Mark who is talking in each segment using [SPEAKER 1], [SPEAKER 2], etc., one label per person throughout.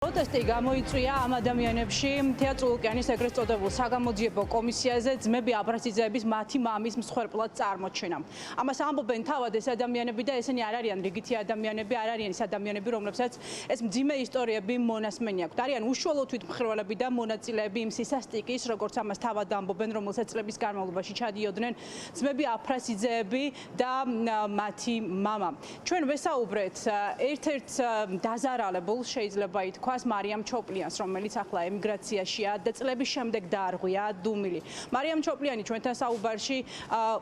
[SPEAKER 1] პროტესტი გამოიწვია ამ ადამიანებში თეატროლოგიანის ეგრეთ წოდებულ საგამოძიებო კომისიაზე ძმები აბრასიძეების მათი მამის მსხვერპლად წარმოჩენა. ამას ამბობენ თავად ეს ადამიანები და ესენი არ არიან რიგითი ადამიანები, არ არიან ის ადამიანები, რომლებსაც ეს მძიმე ისტორიები მონასმენი აქვთ. არიან უშუალო თვითმხილველები და მონაწილეები იმ სისასტიკის, როგორც ამას თავად ამბობენ, რომელსაც წლების განმავლობაში ჩადიოდნენ ძმები აბრასიძეები და მათი მამა. ჩვენ ვესაუბრეთ ერთ-ერთ დაზარალებულ შეიძლება ითქვა მარიამ ჩოპლიანს, რომელიც ახლა ემიგრაციაშია და წლების შემდეგ დაარღვია დუმილი. მარიამ ჩოპლიანი ჩვენთან საუბარში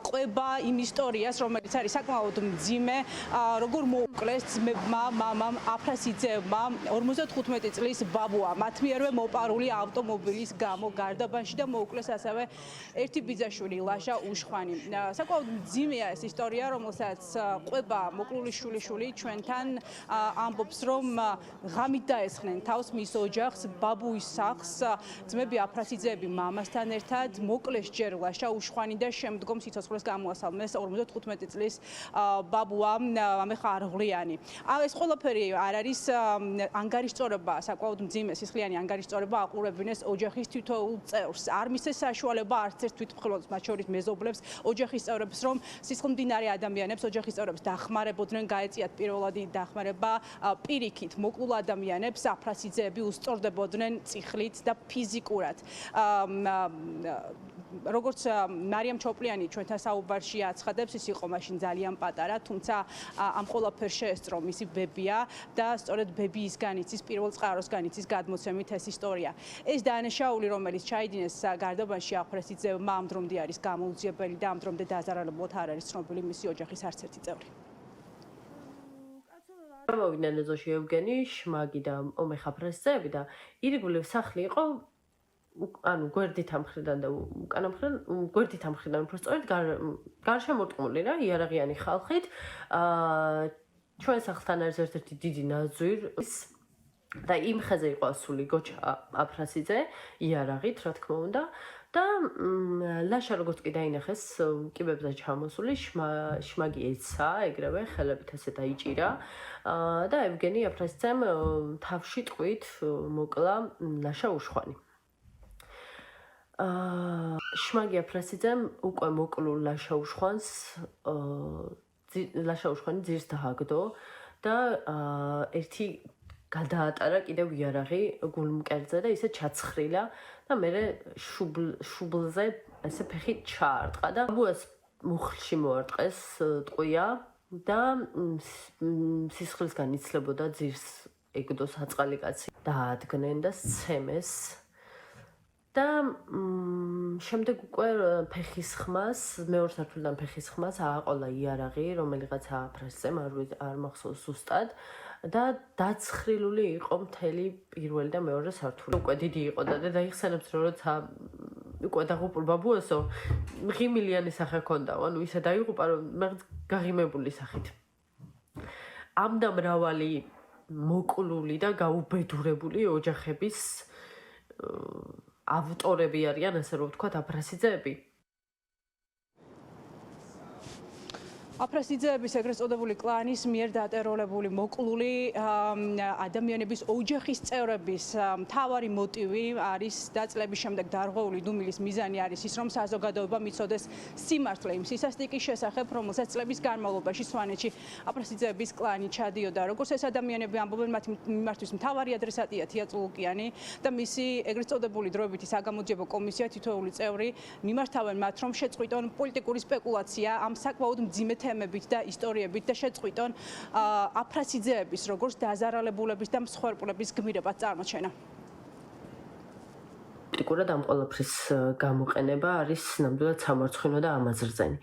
[SPEAKER 1] ყვება იმ ისტორიას, რომელიც არის საკმაოდ მძიმე, როგორ მოუკლეს ძმებმა მამამ აბრასიძეებმა 55 წლის ბაბუა მათ მიერვე მოპარული ავტომობილის გამო გარდაბანში და მოუკლეს ასევე ერთი ბიძაშვილი ლაშა უშხვანი. საკმაოდ მძიმეა ეს ისტორია, რომელსაც ყვება მოკლული შვილიშვილი ჩვენთან ამბობს, რომ ღამით დაესხნენ თავს მის ოჯახს, ბაბუის სახლს, ძმები აბრასიძეები მამასთან ერთად მოკლეს ჯერ ლაშა უშხვანი და შემდგომ სიცოცხლეს გამოასალმეს 55 წლის ბაბუა ამეხა არღლიანი. ეს ყველაფერი არ არის ანგარიშწორება, საკმაოდ მძიმე სისხლიანი ანგარიშწორება აყურებინეს ოჯახის თითოეულ წევრს. არ მისცეს საშუალება არც ერთ თვითმხილველს, მათ შორის მეზობლებს, ოჯახის წევრებს, რომ სისხლმდინარე ადამიანებს, ოჯახის წევრებს დახმარებოდნენ, გაეწიათ პირველადი დახმარება პირიქით მოკლულ ადამიანებს აბრასიძეები უსწორდებოდნენ წიხლით და ფიზიკურად. როგორც მარიამ ჩოპლიანი ჩვენთან საუბარში აცხადებს, ის იყო მაშინ ძალიან პატარა, თუმცა ამ ყველაფერს შეესწრო მისი ბებია და სწორედ ბებიისგან იცის, პირველ წყაროსგან იცის გადმოცემით ეს ისტორია. ეს დანაშაული, რომელიც ჩაიდინეს გარდაბანში აბრასიძეებმა, ამ დრომდე არის გამოუძიებელი და ამ დრომდე დაზარალებულად არ არის ცნობილი მისი ოჯახის არც ერთი წევრი.
[SPEAKER 2] მოვიდნენ ეზოში ევგენი, შმაგი და ომეხ აბრასიძეები და ირგვლივ სახლი იყო ანუ გვერდით ამ მხრიდან და უკანა მხრიდან, გვერდით ამ მხრიდან უფრო სწორედ გარშემორტყმული რა, იარაღიანი ხალხით. ჩვენ სახლთან არის ერთ-ერთი დიდი ნაძვი და იმ ხეზე იყო ასული გოჩა აბრასიძე იარაღით, რა თქმა უნდა. და ლაშა როგორც კი დაინახეს კიბებზე ჩამოსული, შმაგი ეცა, ეგრევე ხელებით ესე დაიჭირა და ევგენი აბრასიძემ თავში ტყვით მოკლა ლაშა უშხვანი. შმაგი აბრასიძემ უკვე მოკლულ ლაშა უშხვანი ძირს დააგდო და ერთი გადაატარა კიდევ იარაღი გულმკერდზე და ისე ჩაცხრილა და მერე შუბლზე ესე ფეხით ჩაარტყა და ბაბუას მუხლში მოარტყეს ტყვია და სისხლისგან იცლებოდა ძირს ეგდო საწყალი კაცი დაადგნენ და სცემეს და შემდეგ უკვე ფეხის ხმას, მეორე სართულიდან ფეხის ხმას ააყოლა იარაღი, რომელიღაც აბრასიძემ არ მახსოვს ზუსტად და დაცხრილული იყო მთელი პირველი და მეორე სართული. უკვე დიდი იყო და დაიხსენებს რომ როცა უკვე დაღუპულ ბაბუასო ღიმილიანი სახე ჰქონდა, ანუ ისე დაიღუპა რომ გაღიმებული სახით. ამ და მრავალი მოკლული და გაუბედურებული ოჯახების ავტორები არიან, ასე რომ ვთქვათ, აბრასიძეები.
[SPEAKER 1] აბრასიძეების ეგრეთ წოდებული კლანის მიერ დატერორებული მოკლული ადამიანების ოჯახის წევრების მთავარი მოტივი არის და წლების შემდეგ დარღვეული დუმილის მიზანი არის ის, რომ საზოგადოება მიცოდეს სიმართლე იმ სისასტიკის შესახებ, რომელსაც წლების განმავლობაში სვანეთში აბრასიძეების კლანი ჩადიოდა. როგორც ეს ადამიანები ამბობენ, მათ მიმართვის მთავარი ადრესატია თეატროლოგიანი და მისი ეგრეთ წოდებული დროებითი საგამოძიებო კომისია თითოეული წევრი მიმართავენ მათ, რომ შეწყვიტონ პოლიტიკური სპეკულაცია ამ საკმაოდ მძიმე თემებით და ისტორიებით და შეწყვიტონ აბრასიძეების, როგორც დაზარალებულების და მსხვერპლების გმირებად წარმოჩენა.
[SPEAKER 2] პოლიტიკურად ამ ყველაფრის გამოყენება არის ნამდვილად სამარცხვინო და ამაზრზენი.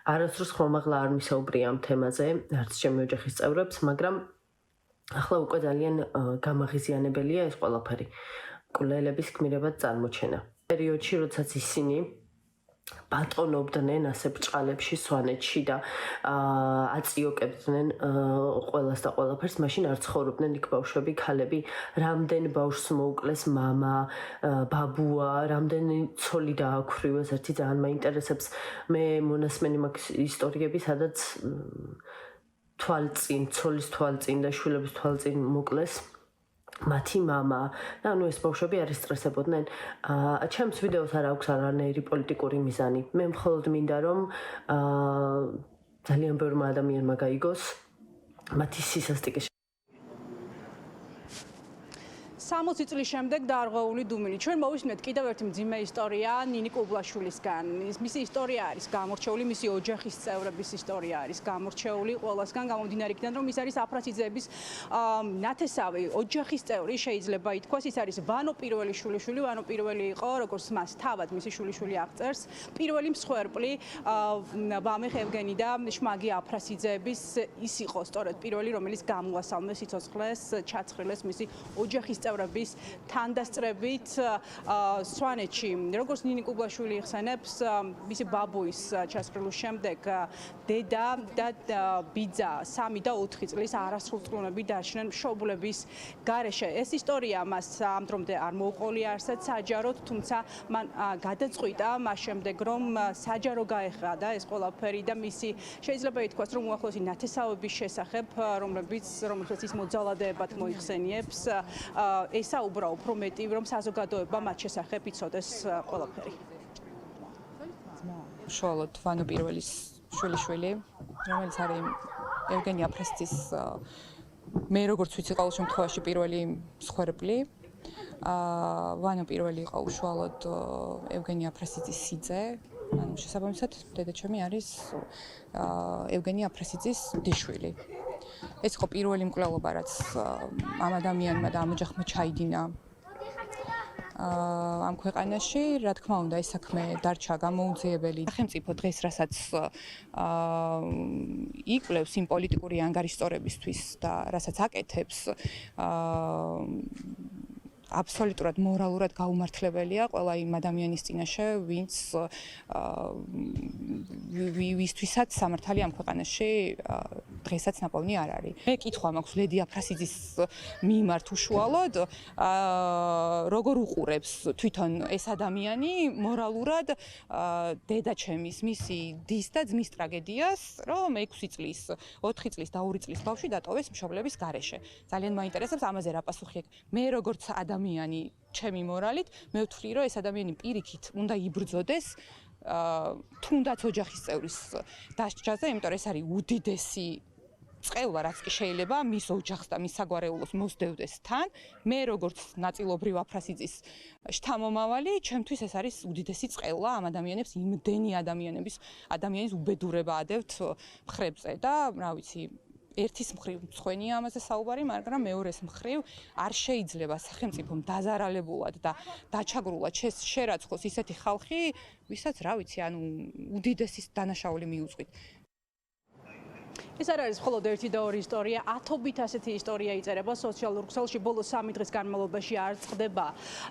[SPEAKER 2] არასდროს ხმამაღლა არ მისაუბრია ამ თემაზე, არც ჩემი ოჯახის წევრებს, მაგრამ ახლა უკვე ძალიან გამაღიზიანებელია ეს ყველაფერი. მკვლელების გმირებად წარმოჩენა. პერიოდში, როდესაც ისინი ბატონობდნენ ასე ბრჭყალებში სვანეთში და აწიოკებდნენ ყველას და ყველაფერს, მაშინ არ ცხოვრობდნენ იქ ბავშვები, ქალები, რამდენ ბავშვს მოუკლეს მამა, ბაბუა, რამდენი ცოლი დააქვრიეს, ერთი ძალიან მაინტერესებს. მე მონასმენი მაქვს ისტორიები, სადაც თვალწინ, ცოლის თვალწინ და შვილების თვალწინ მოკლეს მათი მამა და ანუ ეს ბავშვები არ ისტრესებოდნენ. ჩემს ვიდეოს არ აქვს არანაირი პოლიტიკური მიზანი. მე მხოლოდ მინდა რომ ძალიან ბევრმა ადამიანმა გაიგოს მათი სისასტიკე.
[SPEAKER 1] 60 წლის შემდეგ დაარღვეული დუმილი. ჩვენ მოვისმენთ კიდევ ერთი მძიმე ისტორია ნინი კუბლაშვილისგან. მისი ისტორია არის გამორჩეული, მისი ოჯახის წევრების ისტორია არის გამორჩეული ყველასგან, გამომდინარე იქიდან, რომ ის არის აფრასიძეების ნათესავი ოჯახის წევრი, შეიძლება ითქვას, ის არის ვანო პირველი შვილიშვილი, ვანო პირველი იყო, როგორც მას თავად მისი შვილიშვილი აღწერს, პირველი მსხვერპლი ვამეხ ევგენი და შმაგი აფრასიძეების ის იყო სწორედ პირველი, რომელიც გამოასალმეს, სიცოცხლეს, ჩაცხრილეს მისი ოჯახის წევრების თანდასწრებით სვანეთში. როგორც ნინი კუბლაშვილი იხსენებს, მისი ბაბუის ჩასწრილვის შემდეგ დედა და ბიძა 3 და 4 წლის არასრულწლოვნები დარჩნენ მშობლების გარეშე. ეს ისტორია მას ამ დრომდე არ მოუყოლია არსად საჯაროდ, თუმცა მან გადაწყვიტა მას შემდეგ, რომ საჯარო გაეხადა ეს ყველაფერი და მისი შეიძლება ითქვას, რომ უახლოესი ნათესავების შესახებ, რომლებსაც ის მოძალადებად მოიხსენიებს, ესაუბრა უფრო მეტი, რომ საზოგადოება მათ შესახებ იცოდეს ყველაფერი.
[SPEAKER 3] უშუალოდ ვანო პირველის შვილიშვილი, რომელიც არის ევგენი აფრასიძის მე როგორც ვიცი ყოველ შემთხვევაში პირველი მსხვერპლი. ვანო პირველი იყო უშუალოდ ევგენი აფრასიძის სიძე. ანუ შესაბამისად დედაჩემი არის ევგენი აფრასიძის დიშვილი. ეს იყო პირველი მკვლელობა, რაც ამ ადამიანმა და ამ ოჯახმა ჩაიდინა ამ ქვეყანაში. რა თქმა უნდა, ეს საქმე დარჩა გამოუძიებელი. სახელმწიფო დღეს, რასაც იკვლევს იმ პოლიტიკური ანგარიშწორებისთვის და რასაც აკეთებს, აბსოლუტურად მორალურად გაუმართლებელია ყველა იმ ადამიანის წინაშე, ვისთვისაც სამართალი ამ ქვეყანაში დღესაც ნაპოვნი არ არის. მე კითხვა მაქვს ლედი აფრასიძის მიმართ უშუალოდ, როგორ უყურებს თვითონ ეს ადამიანი მორალურად დედაჩემის, მისი დის და ძმის ტრაგედიას, რომ 6 წლის, 4 წლის და 2 წლის ბავშვი დატოვეს მშობლების გარეშე. ძალიან მაინტერესებს ამაზე რა პასუხი აქვს. მე როგორც ადამიანი ჩემი მორალით, მე ვთვლი, რომ ეს ადამიანი პირიქით უნდა იბრძოდეს თუნდაც ოჯახის წევრის დასჯაზე, იმიტომ რომ ეს არის უდიდესი წყევა, რაც კი შეიძლება მის ოჯახს და მის საგვარეულოს მოსდევდეს თან. მე როგორც ნაწილობრივ აფრასიძის შთამომავალი, ჩემთვის ეს არის უდიდესი წყევა ამ ადამიანებს, იმდენი ადამიანის უბედურება ადევთ მხრებზე და რა ვიცი, ერთის მხრივ მცხვენია ამაზე საუბარი, მაგრამ მეორეს მხრივ არ შეიძლება სახელმწიფომ დაზარალებულად და დაჩაგრულად შერაცხოს ისეთი ხალხი, ვისაც რა ვიცი, ანუ უდიდესი დანაშაული მიუძღვით.
[SPEAKER 1] ეს არ არის მხოლოდ ერთი და ორი ისტორია, ათობით ასეთი ისტორია იწერება სოციალურ ქსელში, ბოლო 3 დღის განმავლობაში არ წყდება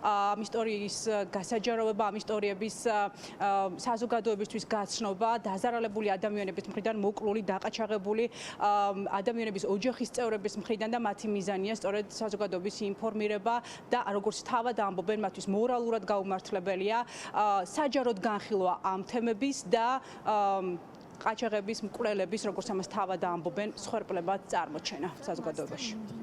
[SPEAKER 1] ამ ისტორიის გასაჯაროვება, ამ ისტორიების საზოგადოებისთვის გაცნობა, დაზარალებული ადამიანების მხრიდან მოკლული, დაყაჩაღებული ადამიანების ოჯახის წევრების მხრიდან და მათი მიზანია სწორედ საზოგადოების ინფორმირება და როგორც თავად ამბობენ, მათთვის მორალურად გაუმართლებელია საჯაროდ განხილვა ამ თემების და ყაჩაღების, მკვლელების, როგორც ამას თავად ამბობენ, მსხვერპლებად წარმოჩენა საზოგადოებაში.